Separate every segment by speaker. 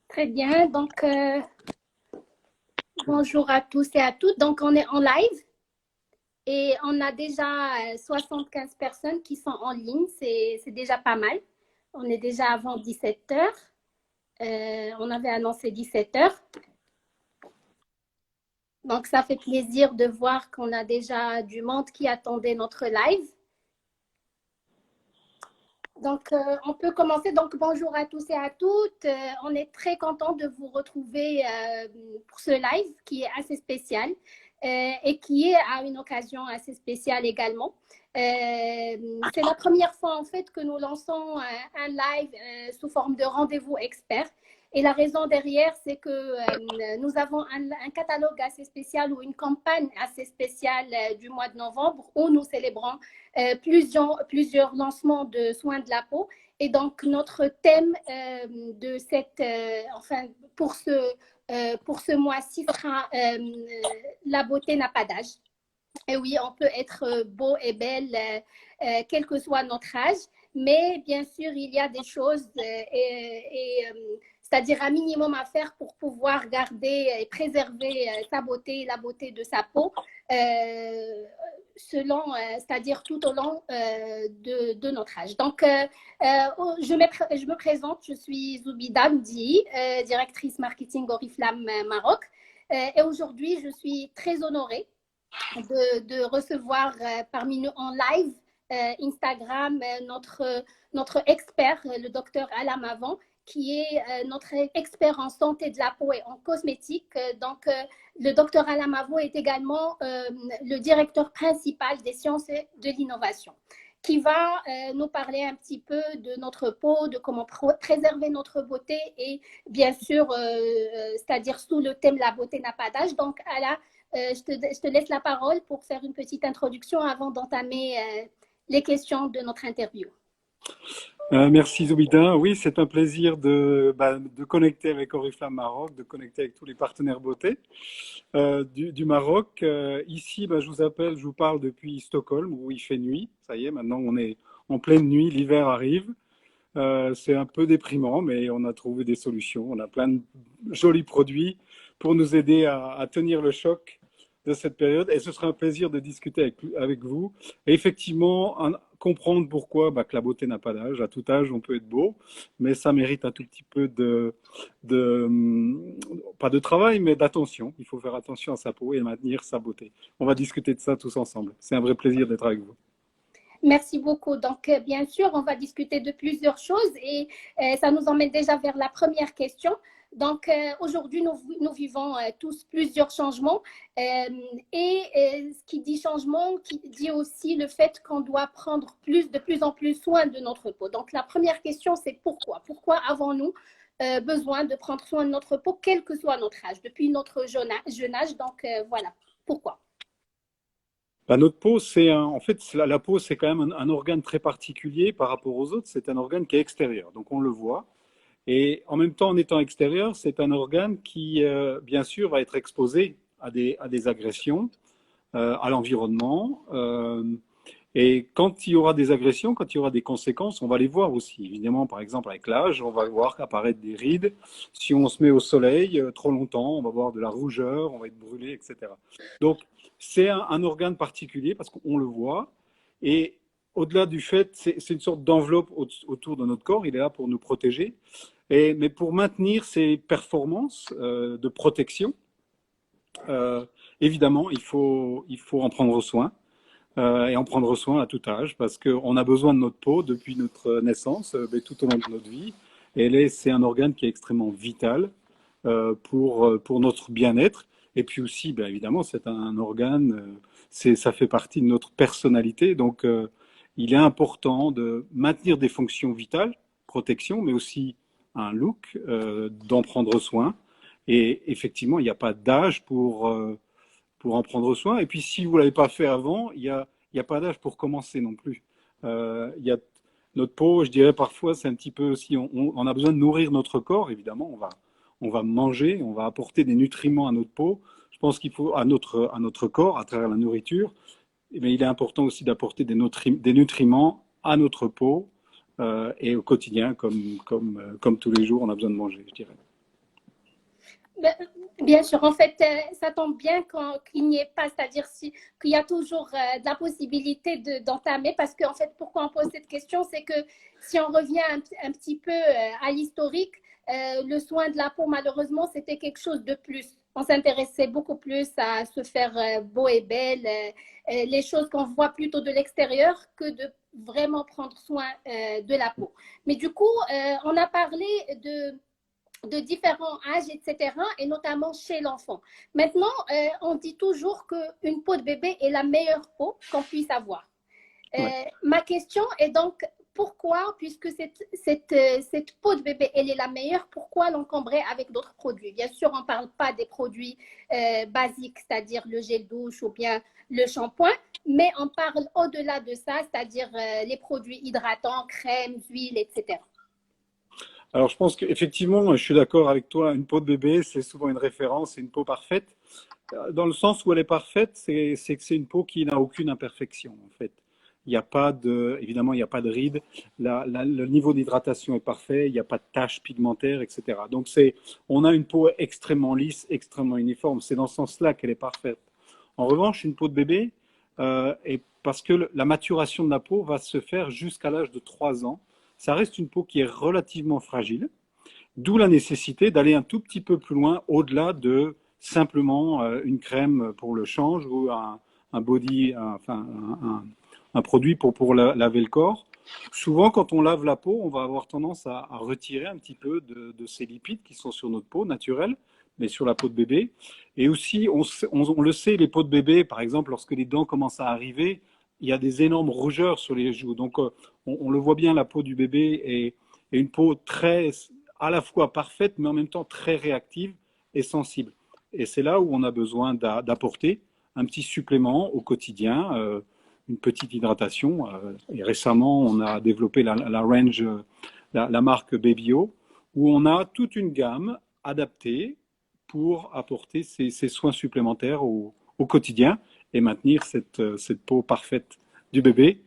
Speaker 1: Très bien, donc bonjour à tous et à toutes. Donc on est en live et on a déjà 75 personnes qui sont en ligne, c'est déjà pas mal. On est déjà avant 17 heures. On avait annoncé 17 heures. Donc ça fait plaisir de voir qu'on a déjà du monde qui attendait notre live. Donc, on peut commencer. Donc, bonjour à tous et à toutes. On est très content de vous retrouver pour ce live qui est assez spécial et qui est à une occasion assez spéciale également. C'est la première fois en fait que nous lançons un live sous forme de rendez-vous expert. Et la raison derrière, c'est que nous avons un catalogue assez spécial ou une campagne assez spéciale du mois de novembre où nous célébrons plusieurs lancements de soins de la peau. Et donc, notre thème de enfin, pour ce mois-ci sera la beauté n'a pas d'âge. Et oui, on peut être beau et belle, quel que soit notre âge, mais bien sûr, il y a des choses, c'est-à-dire un minimum à faire pour pouvoir garder et préserver sa beauté, la beauté de sa peau, c'est-à-dire tout au long de notre âge. Donc, je me présente, je suis Zoubida Mdi, directrice marketing Oriflamme Maroc. Et aujourd'hui, je suis très honorée de recevoir parmi nous en live Instagram notre expert, le docteur Alam Avant, qui est notre expert en santé de la peau et en cosmétique. Donc, le docteur Alam Avant est également le directeur principal des sciences et de l'innovation, qui va nous parler un petit peu de notre peau, de comment préserver notre beauté et bien sûr, c'est-à-dire sous le thème la beauté n'a pas d'âge. Donc, je te laisse la parole pour faire une petite introduction avant d'entamer les questions de notre interview.
Speaker 2: Merci Zoubida. Oui, c'est un plaisir de connecter avec Oriflamme Maroc, de connecter avec tous les partenaires beauté du Maroc. Ici, je vous parle depuis Stockholm où il fait nuit. Ça y est, maintenant on est en pleine nuit, l'hiver arrive. C'est un peu déprimant, mais on a trouvé des solutions. On a plein de jolis produits pour nous aider à tenir le choc de cette période. Et ce sera un plaisir de discuter avec vous. Et effectivement, comprendre pourquoi que la beauté n'a pas d'âge. À tout âge, on peut être beau, mais ça mérite un tout petit peu pas de travail, mais d'attention. Il faut faire attention à sa peau et maintenir sa beauté. On va discuter de ça tous ensemble. C'est un vrai plaisir d'être avec vous.
Speaker 1: Merci beaucoup. Donc, bien sûr, on va discuter de plusieurs choses et ça nous emmène déjà vers la première question. Donc, aujourd'hui, nous vivons tous plusieurs changements et ce qui dit changement, qui dit aussi le fait qu'on doit prendre de plus en plus soin de notre peau. Donc, la première question, c'est pourquoi? Pourquoi avons-nous besoin de prendre soin de notre peau, quel que soit notre âge, depuis notre jeune âge? Donc, voilà, pourquoi?
Speaker 2: Notre peau, en fait, la peau, c'est quand même un organe très particulier par rapport aux autres. C'est un organe qui est extérieur, donc on le voit. Et en même temps, en étant extérieur, c'est un organe qui, bien sûr, va être exposé à des agressions, à l'environnement. Et quand il y aura des agressions, quand il y aura des conséquences, on va les voir aussi. Évidemment, par exemple, avec l'âge, on va voir apparaître des rides. Si on se met au soleil trop longtemps, on va voir de la rougeur, on va être brûlé, etc. Donc, c'est un organe particulier parce qu'on le voit. Et au-delà du fait, c'est une sorte d'enveloppe autour de notre corps. Il est là pour nous protéger. Mais pour maintenir ses performances de protection, évidemment, il faut en prendre soin. Et en prendre soin à tout âge parce qu'on a besoin de notre peau depuis notre naissance, mais tout au long de notre vie. Et c'est un organe qui est extrêmement vital pour notre bien-être. Et puis aussi, évidemment, c'est un organe, ça fait partie de notre personnalité. Donc, il est important de maintenir des fonctions vitales, protection, mais aussi un look, d'en prendre soin. Et effectivement, il n'y a pas d'âge pour en prendre soin. Et puis, si vous ne l'avez pas fait avant, il y a pas d'âge pour commencer non plus. Il y a Notre peau, je dirais parfois, c'est un petit peu aussi, on a besoin de nourrir notre corps, évidemment. On va manger, on va apporter des nutriments à notre peau. Je pense qu'il faut à notre corps, à travers la nourriture. Mais il est important aussi d'apporter des nutriments à notre peau et au quotidien, comme tous les jours, on a besoin de manger, je dirais.
Speaker 1: Ben, bien sûr, en fait, ça tombe bien qu'il n'y ait pas, c'est-à-dire qu'il y a toujours de la possibilité d'entamer, parce qu'en fait, pourquoi on pose cette question, c'est que si on revient un petit peu à l'historique, le soin de la peau, malheureusement, c'était quelque chose de plus. On s'intéressait beaucoup plus à se faire beau et belle, les choses qu'on voit plutôt de l'extérieur que de vraiment prendre soin de la peau. Mais du coup, on a parlé de différents âges, etc., et notamment chez l'enfant. Maintenant, on dit toujours qu'une peau de bébé est la meilleure peau qu'on puisse avoir.
Speaker 2: Ouais.
Speaker 1: Ma question est donc, pourquoi, puisque cette peau de bébé, elle est la meilleure, pourquoi l'encombrer avec d'autres produits? Bien sûr, on ne parle pas des produits basiques, c'est-à-dire le gel douche ou bien le shampoing, mais on parle au-delà de ça, c'est-à-dire les produits hydratants, crèmes, huiles, etc.
Speaker 2: Alors, je pense qu'effectivement, je suis d'accord avec toi, une peau de bébé, c'est souvent une référence, c'est une peau parfaite. Dans le sens où elle est parfaite, c'est que c'est une peau qui n'a aucune imperfection, en fait. Il n'y a pas de, évidemment, il n'y a pas de rides. Le niveau d'hydratation est parfait. Il n'y a pas de taches pigmentaires, etc. Donc, on a une peau extrêmement lisse, extrêmement uniforme. C'est dans ce sens-là qu'elle est parfaite. En revanche, une peau de bébé, est parce que la maturation de la peau va se faire jusqu'à l'âge de 3 ans. Ça reste une peau qui est relativement fragile. D'où la nécessité d'aller un tout petit peu plus loin, au-delà de simplement une crème pour le change ou un body, un produit pour laver le corps. Souvent, quand on lave la peau, on va avoir tendance à retirer un petit peu de ces lipides qui sont sur notre peau naturelle, mais sur la peau de bébé. Et aussi, on le sait, les peaux de bébé, par exemple, lorsque les dents commencent à arriver, il y a des énormes rougeurs sur les joues. Donc, on le voit bien, la peau du bébé est une peau très, à la fois parfaite, mais en même temps très réactive et sensible. Et c'est là où on a besoin d'apporter un petit supplément au quotidien, une petite hydratation. Et récemment, on a développé la range, la marque Babyo, où on a toute une gamme adaptée pour apporter ces soins supplémentaires au quotidien et maintenir cette peau parfaite du bébé.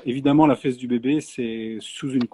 Speaker 2: Évidemment, la fesse du bébé, c'est sous une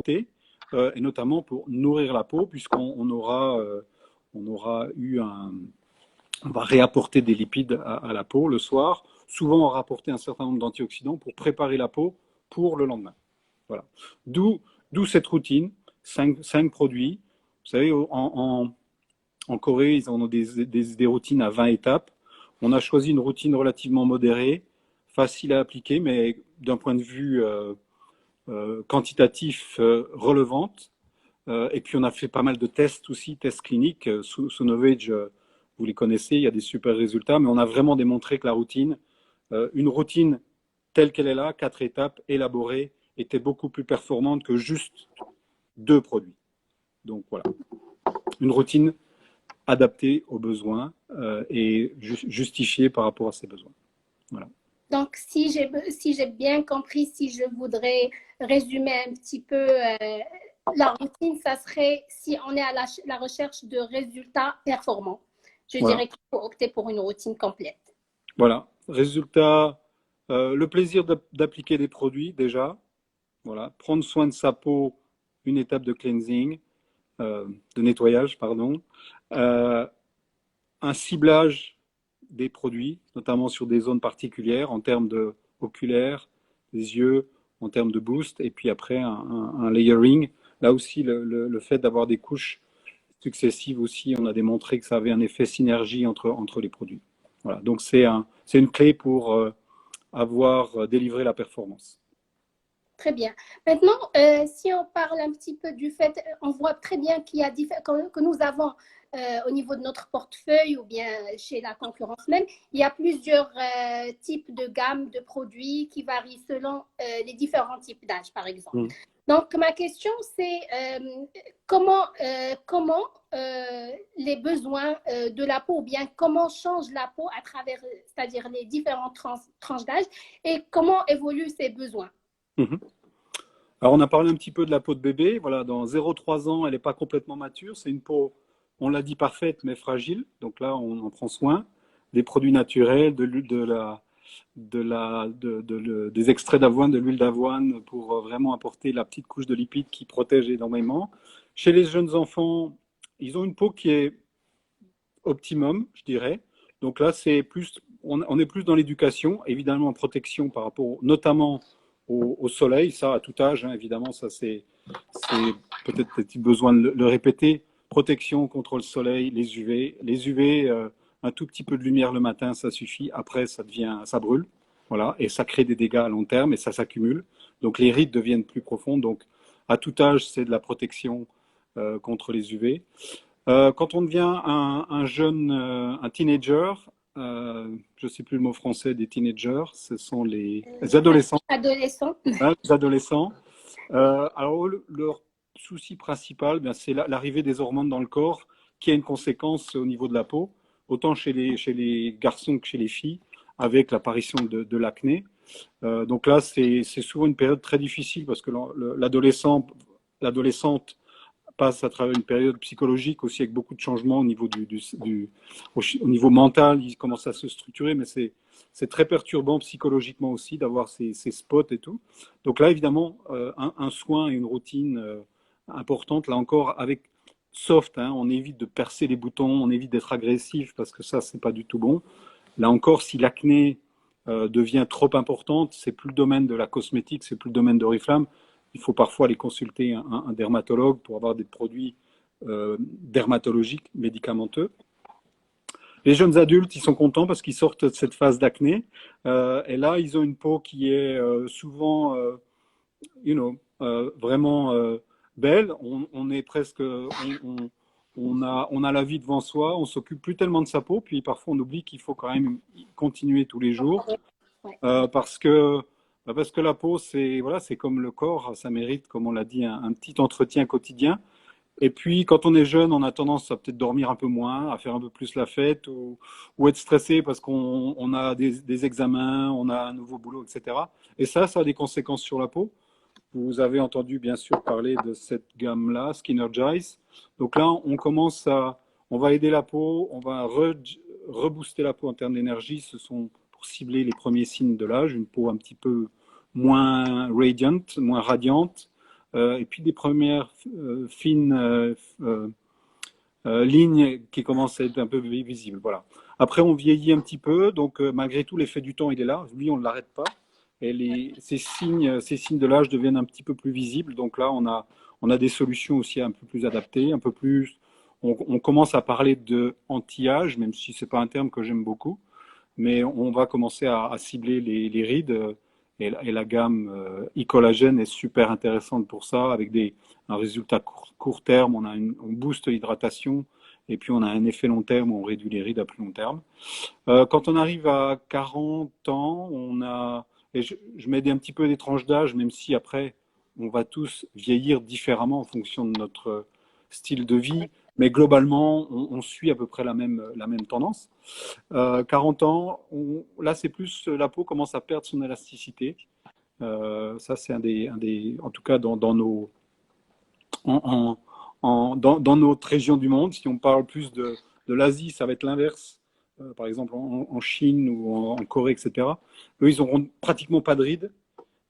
Speaker 2: et notamment pour nourrir la peau, puisqu'on on aura eu on va réapporter des lipides à la peau le soir. Souvent, on va rapporter un certain nombre d'antioxydants pour préparer la peau pour le lendemain. Voilà. D'où cette routine, 5 produits. Vous savez, en Corée, ils ont des routines à 20 étapes. On a choisi une routine relativement modérée, facile à appliquer, mais d'un point de vue quantitatif relevante. Et puis on a fait pas mal de tests aussi, tests cliniques. Sonovage, vous les connaissez, il y a des super résultats, mais on a vraiment démontré que la routine, une routine telle qu'elle est là, 4 étapes, élaborée, était beaucoup plus performante que juste 2 produits. Donc voilà, une routine adaptée aux besoins et justifiée par rapport à ses besoins. Voilà.
Speaker 1: Donc, si j'ai bien compris, si je voudrais résumer un petit peu la routine, ça serait si on est à la recherche de résultats performants. Je dirais qu'il faut opter pour une routine complète.
Speaker 2: Voilà. Résultat, le plaisir d'appliquer des produits déjà. Voilà. Prendre soin de sa peau, une étape de cleansing, de nettoyage, pardon. Un ciblage des produits, notamment sur des zones particulières en termes de oculaire, des yeux, en termes de boost, et puis après un layering. Là aussi, le fait d'avoir des couches successives aussi, on a démontré que ça avait un effet synergie entre les produits. Voilà, donc c'est une clé pour avoir délivré la performance.
Speaker 1: Très bien. Maintenant, si on parle un petit peu du fait, on voit très bien qu'il y a que nous avons au niveau de notre portefeuille ou bien chez la concurrence même, il y a plusieurs types de gammes de produits qui varient selon les différents types d'âge, par exemple. Donc, ma question, c'est comment les besoins de la peau, ou bien comment change la peau à travers, c'est-à-dire les différentes tranches d'âge, et comment évoluent ces besoins?
Speaker 2: Alors, on a parlé un petit peu de la peau de bébé. Voilà, dans 0,3 ans, elle n'est pas complètement mature. C'est une peau, on l'a dit, parfaite, mais fragile. Donc là, on en prend soin. Des produits naturels, des extraits d'avoine, de l'huile d'avoine pour vraiment apporter la petite couche de lipides qui protège énormément. Chez les jeunes enfants, ils ont une peau qui est optimum, je dirais. Donc là, c'est plus, on est plus dans l'éducation, évidemment en protection par rapport notamment au soleil, ça à tout âge, hein, évidemment, ça c'est peut-être besoin de le répéter. Protection contre le soleil, les UV. Les UV, un tout petit peu de lumière le matin, ça suffit. Après, ça brûle, voilà, et ça crée des dégâts à long terme et ça s'accumule. Donc les rides deviennent plus profondes. Donc à tout âge, c'est de la protection contre les UV. Quand on devient un jeune, un teenager, je ne sais plus le mot français des teenagers, ce sont les adolescents.
Speaker 1: Adolescents.
Speaker 2: Hein, les adolescents. Alors, leur souci principal, bien, c'est l'arrivée des hormones dans le corps qui a une conséquence au niveau de la peau, autant chez les garçons que chez les filles, avec l'apparition de l'acné. Donc là, c'est souvent une période très difficile parce que l'adolescente passe à travers une période psychologique aussi avec beaucoup de changements au niveau au niveau mental, il commence à se structurer, mais c'est très perturbant psychologiquement aussi d'avoir ces spots et tout. Donc là, évidemment, un soin et une routine importante, là encore, avec soft, hein, on évite de percer les boutons, on évite d'être agressif parce que ça, c'est pas du tout bon. Là encore, si l'acné devient trop importante, c'est plus le domaine de la cosmétique, c'est plus le domaine d'Oriflamme. Il faut parfois aller consulter un dermatologue pour avoir des produits dermatologiques, médicamenteux. Les jeunes adultes, ils sont contents parce qu'ils sortent de cette phase d'acné. Et là, ils ont une peau qui est souvent, vraiment belle. On est presque, on a la vie devant soi. On s'occupe plus tellement de sa peau. Puis parfois, on oublie qu'il faut quand même continuer tous les jours parce que la peau, c'est voilà, c'est comme le corps, ça mérite, comme on l'a dit, un petit entretien quotidien. Et puis, quand on est jeune, on a tendance à peut-être dormir un peu moins, à faire un peu plus la fête ou être stressé parce qu'on a des examens, on a un nouveau boulot, etc. Et ça a des conséquences sur la peau. Vous avez entendu, bien sûr, parler de cette gamme-là, Skinergize. Donc là, on va aider la peau, on va rebooster la peau en termes d'énergie. Ce sont pour cibler les premiers signes de l'âge, une peau un petit peu moins radiante, moins radiante, et puis des premières fines lignes qui commencent à être un peu visibles. Voilà. Après, on vieillit un petit peu, donc malgré tout, l'effet du temps, il est là. Lui, on ne l'arrête pas. Et ces signes de l'âge deviennent un petit peu plus visibles. Donc là, on a des solutions aussi un peu plus adaptées, un peu plus. On commence à parler de anti-âge, même si c'est pas un terme que j'aime beaucoup, mais on va commencer à cibler les rides. Et la gamme e-collagène est super intéressante pour ça, avec un résultat court terme, on booste l'hydratation, et puis on a un effet long terme, on réduit les rides à plus long terme. Quand on arrive à 40 ans, et je mets un petit peu des tranches d'âge, même si après, on va tous vieillir différemment en fonction de notre style de vie, mais globalement, on suit à peu près la même tendance. 40 ans, là, c'est plus la peau commence à perdre son élasticité. Ça, c'est en tout cas, en- dans notre région du monde. Si on parle plus de l'Asie, ça va être l'inverse. Par exemple, en Chine ou en Corée, etc. Eux, ils n'auront pratiquement pas de rides.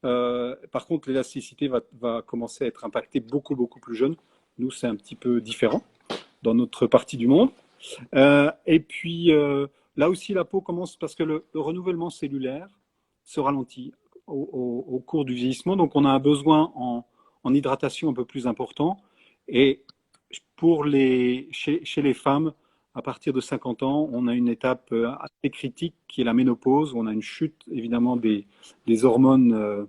Speaker 2: Par contre, l'élasticité va commencer à être impactée beaucoup, beaucoup plus jeune. Nous, c'est un petit peu différent dans notre partie du monde. Et puis, là aussi, la peau commence, parce que le renouvellement cellulaire se ralentit au cours du vieillissement. Donc, on a un besoin en hydratation un peu plus important. Et chez les femmes, à partir de 50 ans, on a une étape assez critique qui est la ménopause. On a une chute, évidemment, des hormones,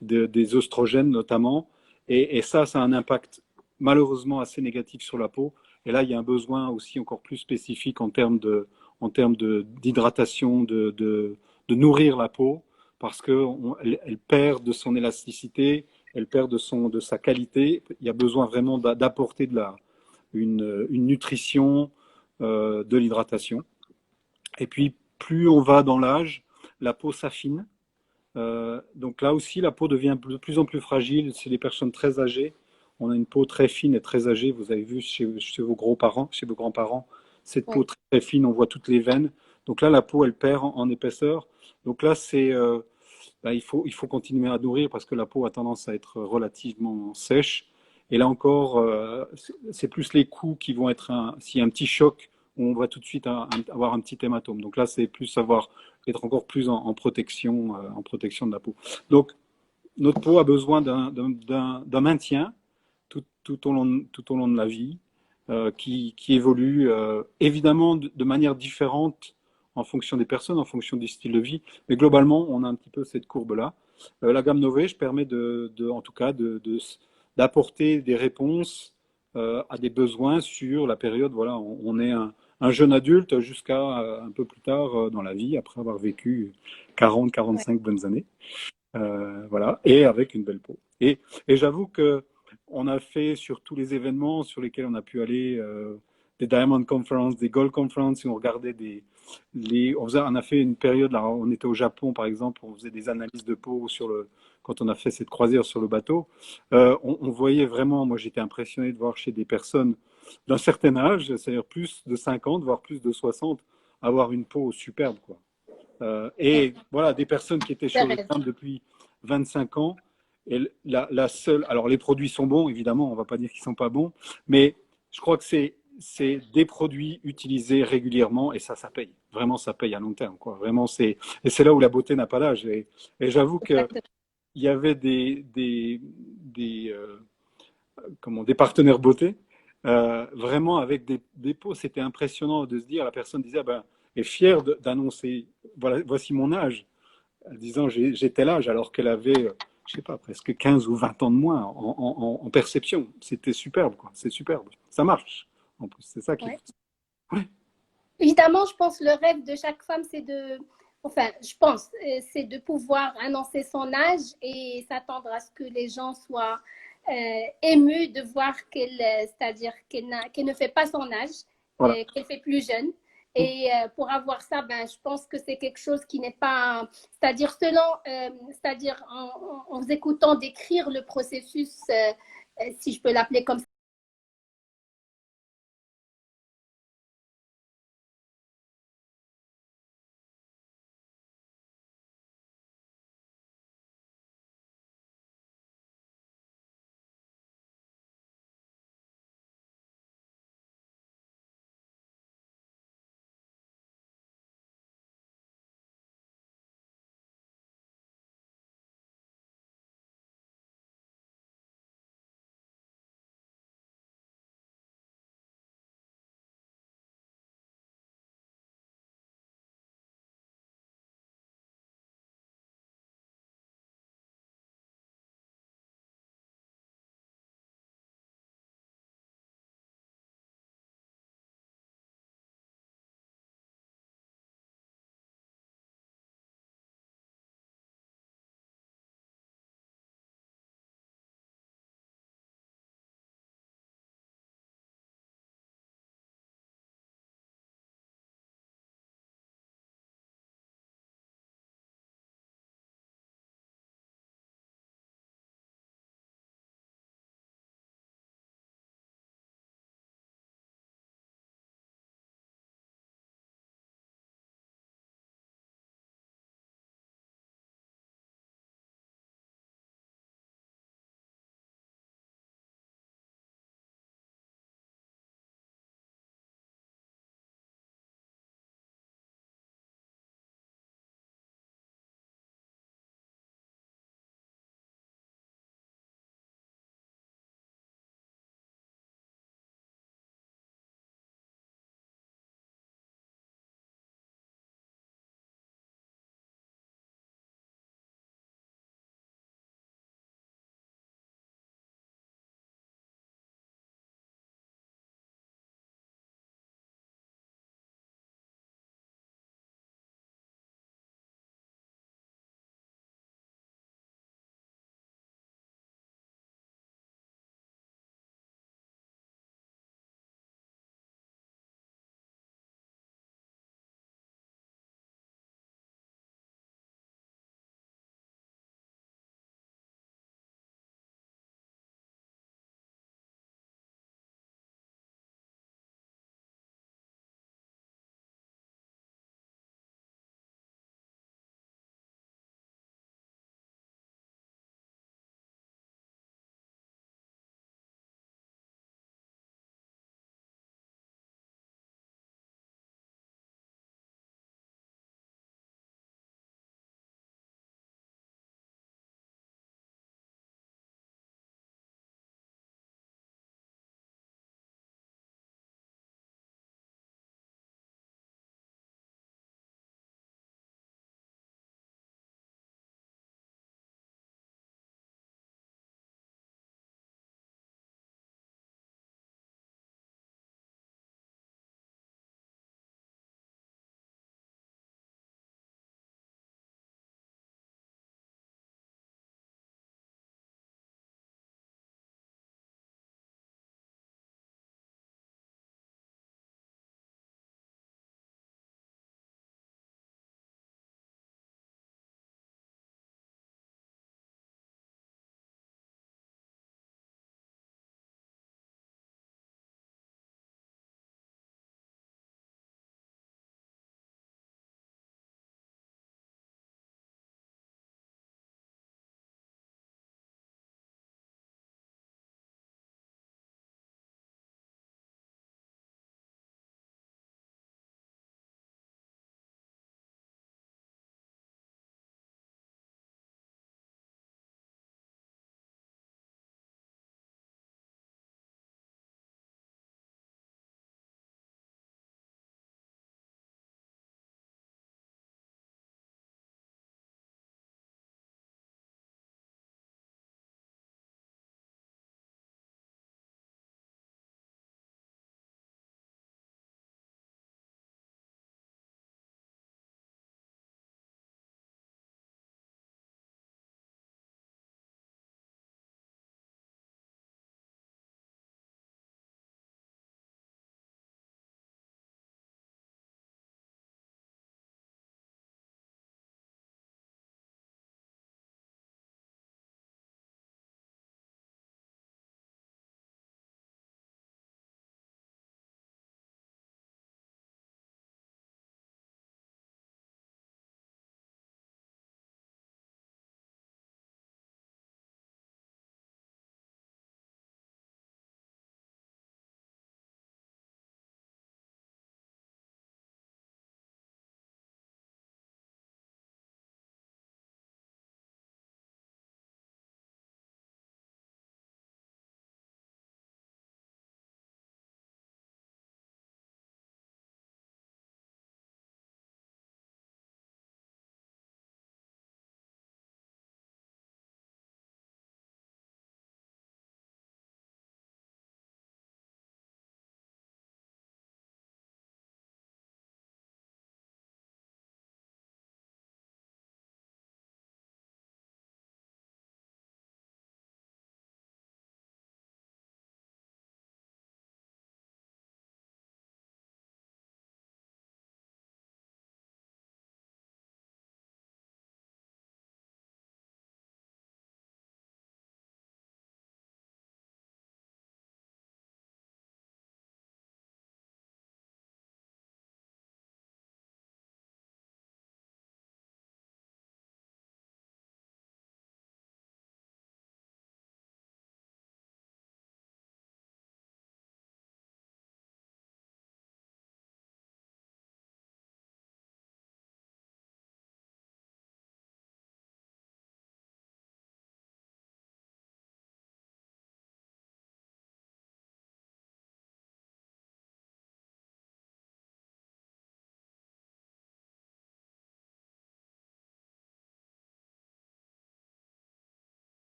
Speaker 2: des oestrogènes notamment. Et ça a un impact malheureusement assez négatif sur la peau. Et là, il y a un besoin aussi encore plus spécifique d'hydratation, de nourrir la peau, parce qu'elle perd de son élasticité, elle perd de sa qualité. Il y a besoin vraiment d'apporter une nutrition, de l'hydratation. Et puis, plus on va dans l'âge, la peau s'affine. Donc là aussi, la peau devient de plus en plus fragile chez les personnes très âgées. On a une peau très fine et très âgée. Vous avez vu chez vos grands-parents, cette peau
Speaker 1: Oui.
Speaker 2: très, très fine, on voit toutes les veines. Donc là, la peau, elle perd en épaisseur. Donc là, il faut continuer à nourrir parce que la peau a tendance à être relativement sèche. Et là encore, c'est plus les coups qui vont s'il y a un petit choc, on va tout de suite avoir un petit hématome. Donc là, c'est plus être encore plus en protection de la peau. Donc, notre peau a besoin d'un maintien tout au long de la vie, qui évolue évidemment de manière différente en fonction des personnes, en fonction du style de vie, mais globalement, on a un petit peu cette courbe-là. La gamme Novage permet en tout cas d'apporter des réponses à des besoins sur la période. Voilà, on est un jeune adulte jusqu'à un peu plus tard dans la vie, après avoir vécu 40-45 bonnes années. Voilà, et avec une belle peau. Et j'avoue que on a fait sur tous les événements sur lesquels on a pu aller, des Diamond Conference, des Gold Conference, et on regardait on a fait une période là, on était au Japon par exemple, on faisait des analyses de peau quand on a fait cette croisière sur le bateau. On voyait vraiment, moi j'étais impressionné de voir chez des personnes d'un certain âge, c'est-à-dire plus de 50, voire plus de 60, avoir une peau superbe, quoi. Et voilà, des personnes qui étaient chez Oriflame depuis 25 ans. Et la seule, alors les produits sont bons, évidemment, on ne va pas dire qu'ils ne sont pas bons, mais je crois que c'est des produits utilisés régulièrement et ça paye. Vraiment, ça paye à long terme, quoi. Vraiment, et c'est là où la beauté n'a pas d'âge. Et j'avoue qu'il
Speaker 1: Exactement.
Speaker 2: y avait des partenaires beauté, vraiment avec des peaux. C'était impressionnant de se dire, la personne disait, ah ben, est fière d'annoncer, voilà, voici mon âge, en disant j'ai tel âge, alors qu'elle avait, je sais pas, presque 15 ou 20 ans de moins en perception. C'était superbe, quoi. C'est superbe. Ça marche. En plus, c'est ça qui
Speaker 1: Ouais.
Speaker 2: est. Ouais.
Speaker 1: Évidemment, je pense que le rêve de chaque femme, c'est de pouvoir annoncer son âge et s'attendre à ce que les gens soient émus de voir c'est-à-dire qu'elle ne fait pas son âge,
Speaker 2: Voilà.
Speaker 1: qu'elle fait plus jeune. Et pour avoir ça, ben, je pense que c'est quelque chose qui n'est pas, c'est-à-dire c'est-à-dire en vous écoutant décrire le processus, si je peux l'appeler comme ça,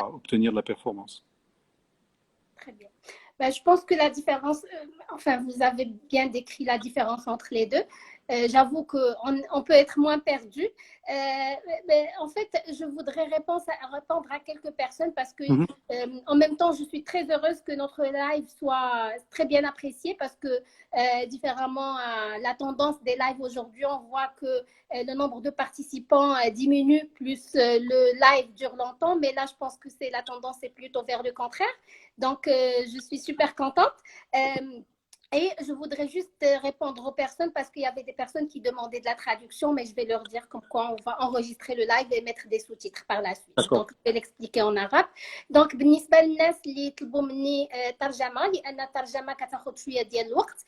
Speaker 2: pas obtenir de la performance.
Speaker 1: Très bien. Ben, je pense que la différence, enfin, vous avez bien décrit la différence entre les deux. J'avoue qu'on peut être moins perdu. Mais en fait, je voudrais répondre à quelques personnes parce que, en même temps, je suis très heureuse que notre live soit très bien apprécié parce que, différemment à la tendance des lives aujourd'hui, on voit que le nombre de participants diminue, plus le live dure longtemps. Mais là, je pense que la tendance est plutôt vers le contraire. Donc, je suis super contente. Et je voudrais juste répondre aux personnes parce qu'il y avait des personnes qui demandaient de la traduction, mais je vais leur dire comme quoi on va enregistrer le live et mettre des sous-titres par la suite. Donc, je vais l'expliquer en arabe. Donc, بالنسبة للناس اللي يطلبوا مني ترجمة لأن الترجمة كتاخذ شوية ديال الوقت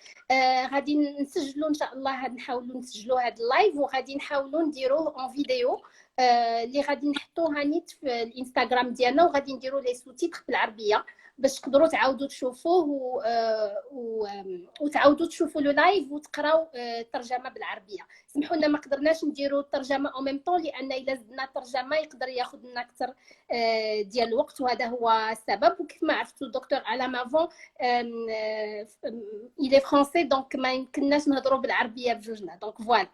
Speaker 1: غادي نسجلوا إن شاء الله نحاولوا نسجلوا هذا اللايف وغادي نحاولوا نديروه اون فيديو اللي غادي نحطوها نيت في الانستغرام ديالنا وغادي نديروا لي سوتيتر بالعربيه باش تقدروا تعاودوا تشوفوه وتعاودوا تشوفوا لو لايف وتقراو الترجمه بالعربيه. سمحوا لنا ما قدرناش نديروا الترجمه او ميم طون لان الا زدنا الترجمه يقدر ياخذ لنا اكثر ديال الوقت وهذا هو السبب. وكيف ما عرفتوا الدكتور على مافون il est français donc ما يمكنناش نهضروا بالعربيه بجوجنا. Donc voilà.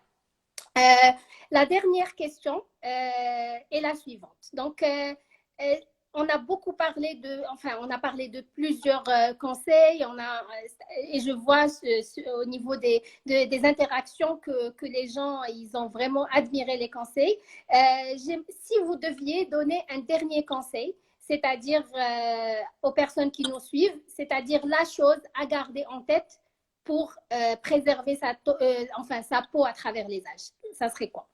Speaker 1: La dernière question est la suivante. Donc, on a beaucoup parlé on a parlé de plusieurs conseils. Et je vois au niveau des interactions que les gens, ils ont vraiment admiré les conseils. Si vous deviez donner un dernier conseil, c'est-à-dire aux personnes qui nous suivent, c'est-à-dire la chose à garder en tête pour préserver sa peau à travers les âges, ça serait quoi?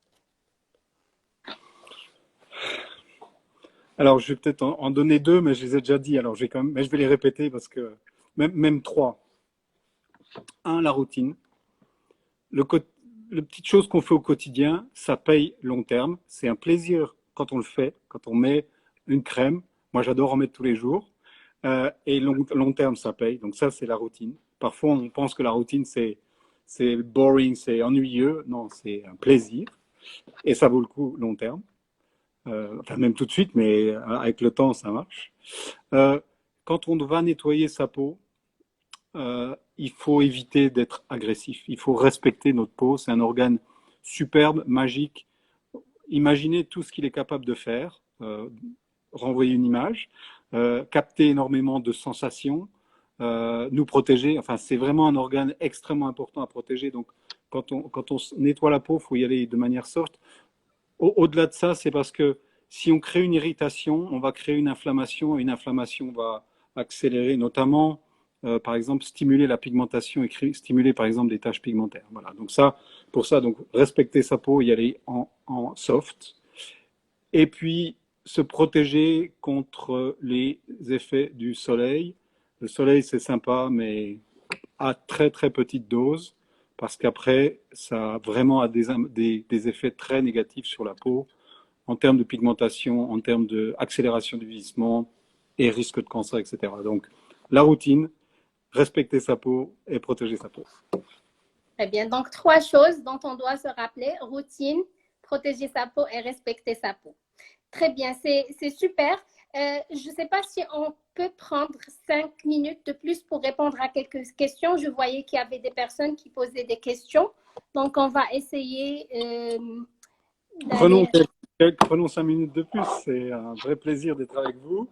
Speaker 2: Alors, je vais peut-être en donner deux, mais je les ai déjà dit. Alors, mais je vais les répéter parce que même trois. Un, la routine. Le petite chose qu'on fait au quotidien, ça paye long terme. C'est un plaisir quand on le fait, quand on met une crème. Moi, j'adore en mettre tous les jours. Et long terme, ça paye. Donc ça, c'est la routine. Parfois, on pense que la routine, c'est boring, c'est ennuyeux. Non, c'est un plaisir. Et ça vaut le coup long terme. Enfin, même tout de suite, mais avec le temps, ça marche. Quand on va nettoyer sa peau, il faut éviter d'être agressif. Il faut respecter notre peau. C'est un organe superbe, magique. Imaginez tout ce qu'il est capable de faire. Renvoyer une image. Capter énormément de sensations. Nous protéger. Enfin, c'est vraiment un organe extrêmement important à protéger. Donc, quand on nettoie la peau, il faut y aller de manière soft. Au-delà de ça, c'est parce que si on crée une irritation, on va créer une inflammation et une inflammation va accélérer, notamment, par exemple, stimuler la pigmentation et stimuler, par exemple, des taches pigmentaires. Voilà. Donc pour ça, donc respecter sa peau, y aller en soft. Et puis, se protéger contre les effets du soleil. Le soleil, c'est sympa, mais à très, très petite dose. Parce qu'après, ça vraiment a des effets très négatifs sur la peau, en termes de pigmentation, en termes d'accélération du vieillissement et risque de cancer, etc. Donc, la routine, respecter sa peau et protéger sa peau.
Speaker 1: Très bien. Donc, trois choses dont on doit se rappeler. Routine, protéger sa peau et respecter sa peau. Très bien, c'est super. Je ne sais pas si on peut prendre 5 minutes de plus pour répondre à quelques questions. Je voyais qu'il y avait des personnes qui posaient des questions. Donc, on va essayer
Speaker 2: Prenons 5 minutes de plus. C'est un vrai plaisir d'être avec vous.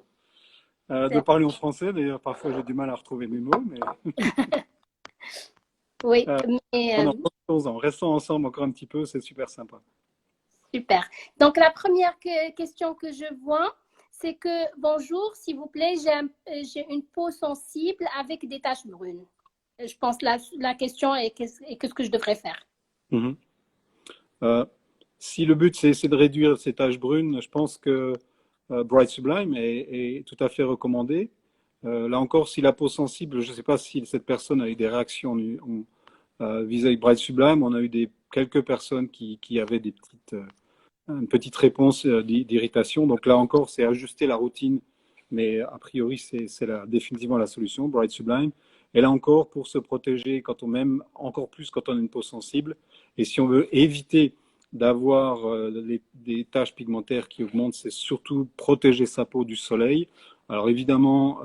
Speaker 2: De parler en français. D'ailleurs, parfois, j'ai du mal à retrouver mes mots. Mais...
Speaker 1: oui, mais...
Speaker 2: Restons ensemble encore un petit peu. C'est super sympa.
Speaker 1: Super. Donc, la première question que je vois, c'est que, bonjour, s'il vous plaît, j'ai une peau sensible avec des taches brunes. Je pense que la question est qu'est-ce que je devrais faire?
Speaker 2: Si le but, c'est de réduire ces taches brunes, je pense que Bright Sublime est tout à fait recommandé. Là encore, si la peau sensible, je ne sais pas si cette personne a eu des réactions vis-à-vis de Bright Sublime. On a eu quelques personnes qui avaient une petite réponse d'irritation. Donc là encore, c'est ajuster la routine, mais a priori, c'est définitivement la solution, Bright Sublime. Et là encore, pour se protéger, même encore plus quand on a une peau sensible, et si on veut éviter d'avoir des taches pigmentaires qui augmentent, c'est surtout protéger sa peau du soleil. Alors évidemment,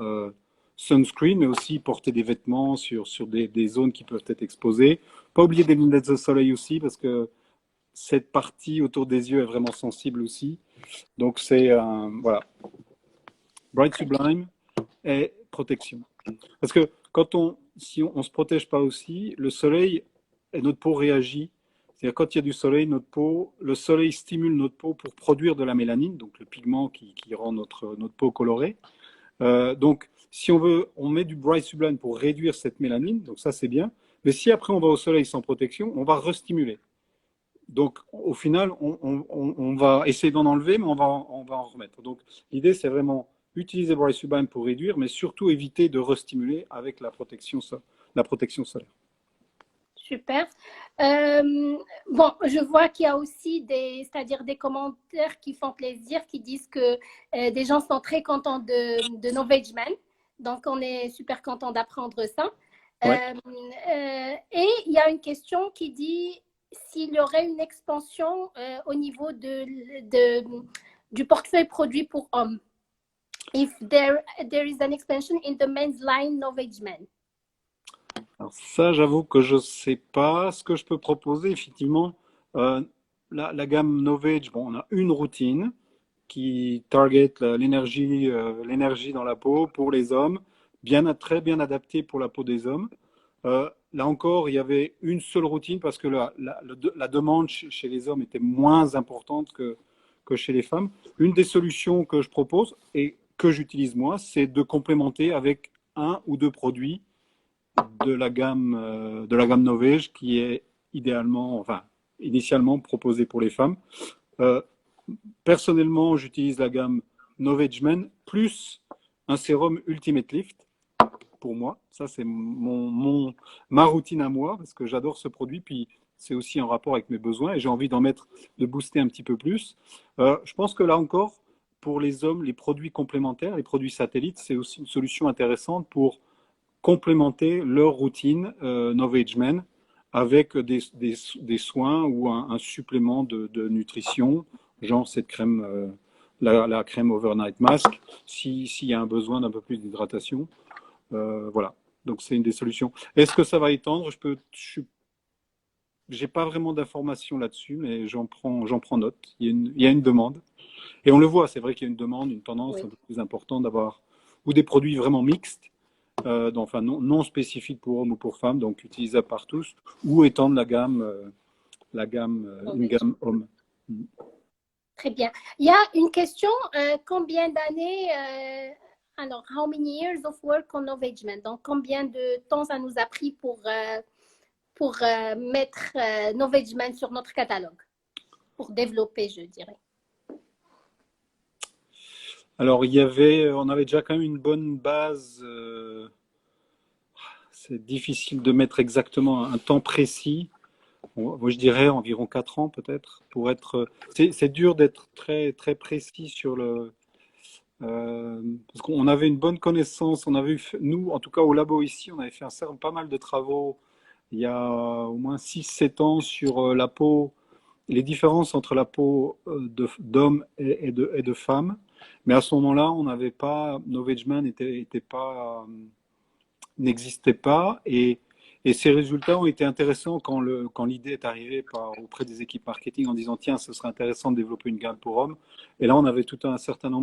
Speaker 2: sunscreen, mais aussi porter des vêtements sur des zones qui peuvent être exposées. Pas oublier des lunettes de soleil aussi, parce que cette partie autour des yeux est vraiment sensible aussi. Donc c'est, voilà, Bright Sublime et protection. Parce que si on ne se protège pas aussi, le soleil et notre peau réagit. C'est-à-dire quand il y a du soleil, le soleil stimule notre peau pour produire de la mélanine, donc le pigment qui rend notre peau colorée. Donc si on veut, on met du Bright Sublime pour réduire cette mélanine, donc ça c'est bien. Mais si après on va au soleil sans protection, on va restimuler. Donc au final, on va essayer d'en enlever, mais on va en remettre. Donc l'idée c'est vraiment utiliser Bright Sublime pour réduire, mais surtout éviter de restimuler avec la protection solaire.
Speaker 1: Super. Bon, je vois qu'il y a aussi c'est-à-dire des commentaires qui font plaisir, qui disent que des gens sont très contents de No Veg Man. Donc, on est super content d'apprendre ça.
Speaker 2: Ouais.
Speaker 1: Et il y a une question qui dit s'il y aurait une expansion au niveau du portefeuille produit pour hommes. If there is an expansion in the men's line No Veg Man.
Speaker 2: Alors ça, j'avoue que je ne sais pas. Ce que je peux proposer, effectivement, euh, la gamme Novage, bon, on a une routine qui target l'énergie dans la peau pour les hommes, très bien adaptée pour la peau des hommes. Là encore, il y avait une seule routine parce que la demande chez les hommes était moins importante que chez les femmes. Une des solutions que je propose et que j'utilise moi, c'est de complémenter avec un ou deux produits de la gamme Novage qui est initialement proposée pour les femmes. Euh, Personnellement, j'utilise la gamme Novage Men plus un sérum Ultimate Lift pour moi. Ça, c'est ma routine à moi parce que j'adore ce produit. Puis c'est aussi en rapport avec mes besoins et j'ai envie de booster un petit peu plus. Je pense que là encore, pour les hommes, les produits complémentaires, les produits satellites, c'est aussi une solution intéressante pour complémenter leur routine Novage Men avec des soins ou un supplément de nutrition, genre cette crème, la crème Overnight Mask, s'il y a un besoin d'un peu plus d'hydratation. Voilà, donc c'est une des solutions. Est-ce que ça va étendre? J'ai pas vraiment d'informations là-dessus, mais j'en prends note. Il y a une demande. Et on le voit, c'est vrai qu'il y a une demande, une tendance un peu plus importante d'avoir ou des produits vraiment mixtes, enfin non spécifiques pour hommes ou pour femmes, donc utilisables par tous, ou étendre une gamme homme.
Speaker 1: Très bien. Il y a une question, combien d'années, alors, how many years of work on Novage Man? Donc, combien de temps ça nous a pris pour mettre Novage Man sur notre catalogue, pour développer, je dirais.
Speaker 2: Alors, on avait déjà quand même une bonne base. C'est difficile de mettre exactement un temps précis. Moi, je dirais environ 4 ans peut-être. C'est dur d'être très, très précis sur parce qu'on avait une bonne connaissance. Nous, en tout cas au labo ici, on avait fait pas mal de travaux il y a au moins 6-7 ans sur la peau, les différences entre la peau d'hommes et de femmes. Mais à ce moment-là, on n'avait pas, Novage Man n'existait pas et ces résultats ont été intéressants quand l'idée est arrivée auprès des équipes marketing en disant tiens, ce serait intéressant de développer une gamme pour hommes. Et là, on avait tout un certain nombre